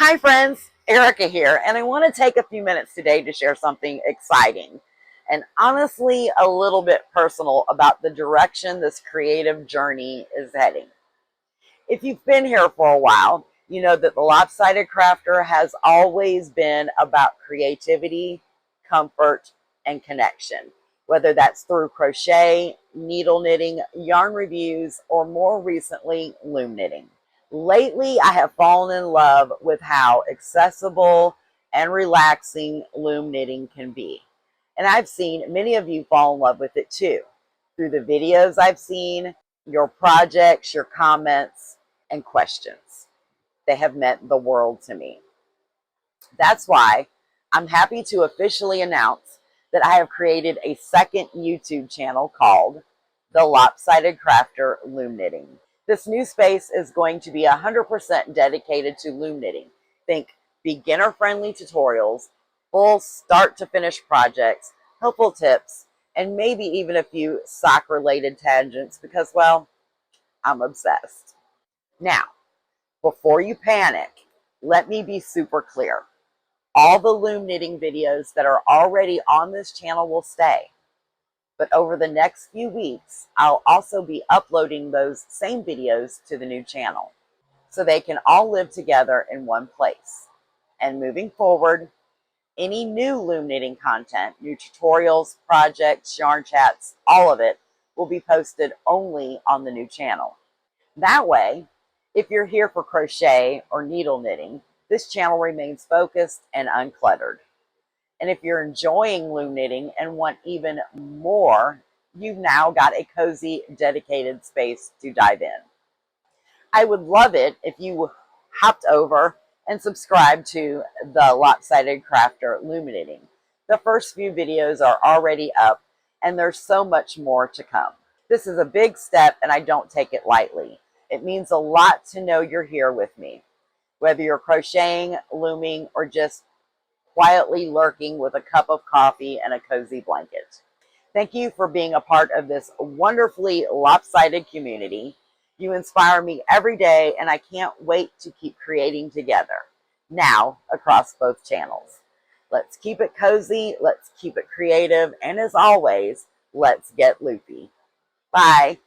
Hi friends, Erica here, and I want to take a few minutes today to share something exciting and honestly a little bit personal about the direction this creative journey is heading. If you've been here for a while, you know that the Lopsided Crafter has always been about creativity, comfort, and connection, whether that's through crochet, needle knitting, yarn reviews, or more recently, loom knitting. Lately, I have fallen in love with how accessible and relaxing loom knitting can be. And I've seen many of you fall in love with it too. Through the videos I've seen, your projects, your comments, and questions. They have meant the world to me. That's why I'm happy to officially announce that I have created a second YouTube channel called The Lopsided Crafter Loom Knitting. This new space is going to be 100% dedicated to loom knitting. Think beginner-friendly tutorials, full start-to-finish projects, helpful tips, and maybe even a few sock-related tangents because, well, I'm obsessed. Now, before you panic, let me be super clear. All the loom knitting videos that are already on this channel will stay. But over the next few weeks, I'll also be uploading those same videos to the new channel so they can all live together in one place. And moving forward, any new loom knitting content, new tutorials, projects, yarn chats, all of it will be posted only on the new channel. That way, if you're here for crochet or needle knitting, this channel remains focused and uncluttered. And if you're enjoying loom knitting and want even more, you've now got a cozy, dedicated space to dive in. I would love it if you hopped over and subscribed to the Lopsided Crafter Loom Knitting. The first few videos are already up, and there's so much more to come. This is a big step, and I don't take it lightly. It means a lot to know you're here with me, whether you're crocheting, looming, or just quietly lurking with a cup of coffee and a cozy blanket. Thank you for being a part of this wonderfully lopsided community. You inspire me every day, and I can't wait to keep creating together, now across both channels. Let's keep it cozy, let's keep it creative, and as always, let's get loopy. Bye.